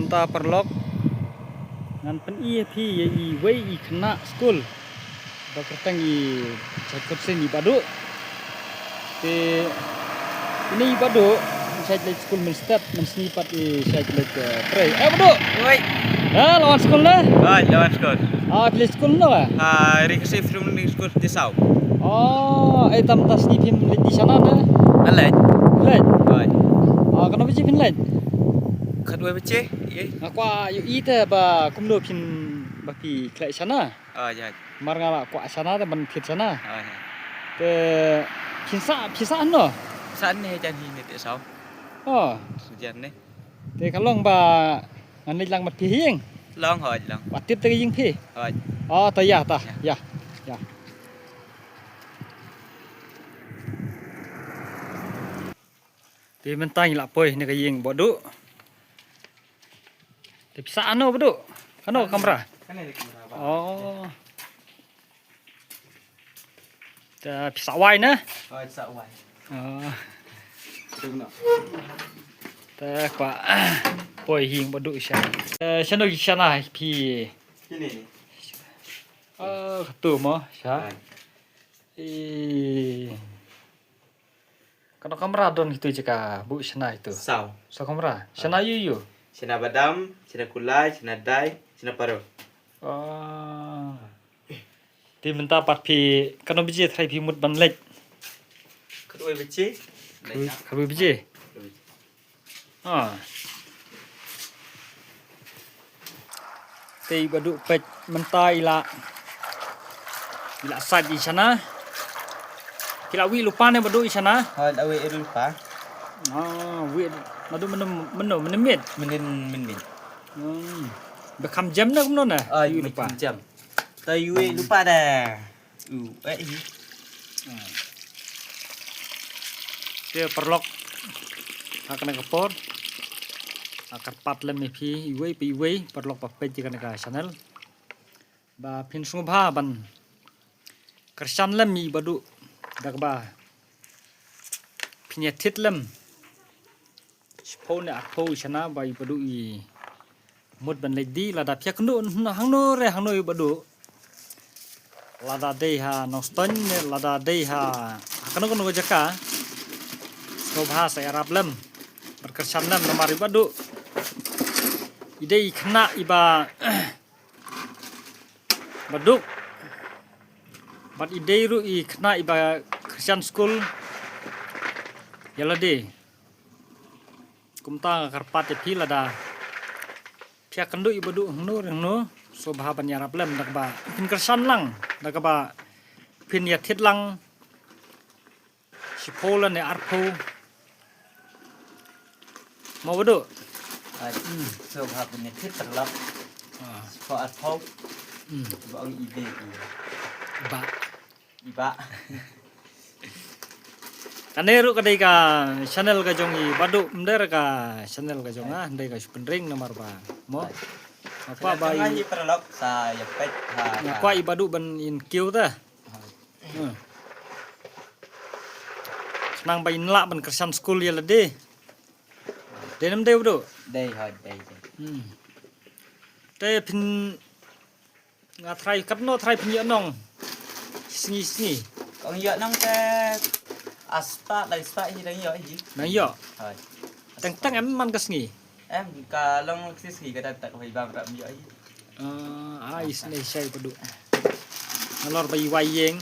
kumta perlok ngan pen pi i wei i kena school ba kertang i cakot sen i badu te ini badu saya le school men step men snipat i saya le try badu Oi. lawan school na Lawan skor. play school no Receive from the school di sau. Tam tas ni pim di sana na Alai. Oi. Kenapa sih Finland? Kedua bece. Ye. Kwa yu ite ba kumno pin ba pi klai sana. Ya. Mar nga kwa sana ta ban phit sana. Ya. Te phisa no. Saan ni jan ni ti sau. Sujan ni. Te kalong ba ngan lang mat pi hing. Long hỏi long. Wat tip te ying pi. Oi. Ta ya ta. Ya. Te mentang la poi ni ka ying bodu. Te phisa no bodu. Kano kamera. Kan ni kamera. Ta phisa wai na. Sa wai. Đúng rồi. Ta quả bồi hình bộ đội sáng. Sáng đâu sáng này thì Ini ni. tủ mà sáng. Kalau kamera don itu jika bu sana itu. Sau. So kamera. Sana yu. Sina badam, sina kulai, sina dai, sina paru. Thì mình ta bắt thì kalau biji thay thì một ban lệch. Kedua bece. Kalau biji. Thì badu pet mentai ila sat di sana. Kila wi lupa ne badu di sana. Awe lupa. Wi badu menit. Min. Bekam jam na kumno na. Lupa. Jam. Tai we lupa dah. Dia perlok akan kapor. Akar pat lem pi iwei perlok pa page kan ka channel. Ba pin sungba ban kersan lem mi badu dakba. Pinyatit lem. Spone akpo chana ba badu i mud ban ledi lada pia knu hangno badu. Lada dei ha noston lada dei ha kanu jaka. Sungba sa Arab lem. Berkersan lem nomor badu. Idei kena iba baduk bat idei ru I kena iba Christian school yala de kumta karpat pi lada pia kendu ibadu no so bha ban yarap lem dakba pin kersan lang dakba pin yathit lang sipola ne arpo mau badu So have ni thit terlak. For at home. Bang ide Iba. Kaneru kadai ka channel ka jongi badu mder ka channel ka jonga ndai ka spendring nomor ba. Mo. Apa ba i terlak sa yapet ha. Kwa ibadu ban in kiu ta. Senang ba inla ban Christian school ya lade. Denem deu badu. Đây. Te pin nga try katno try pin nong. Sngi. Kong yo nang te aspa lai spa hi dang yo hi. Nang yo. Hai. Tang em man ka sngi. Em ka long sis hi ka tak vai bam ram yo hi. Sngi sai badu. Ngalor bai wai yeng.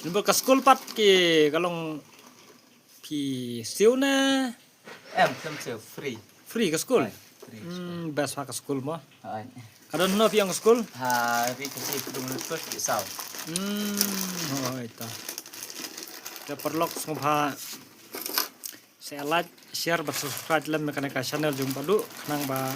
Nimbo ka school pat ki kalong pi siu na. Em some free. Free ke school? Best ka school mo. Kadon no piang school? Ri kasi kudung school di sau. Ita. Ya perlok sungha saya like, share, subscribe lem ka channel jung padu nang ba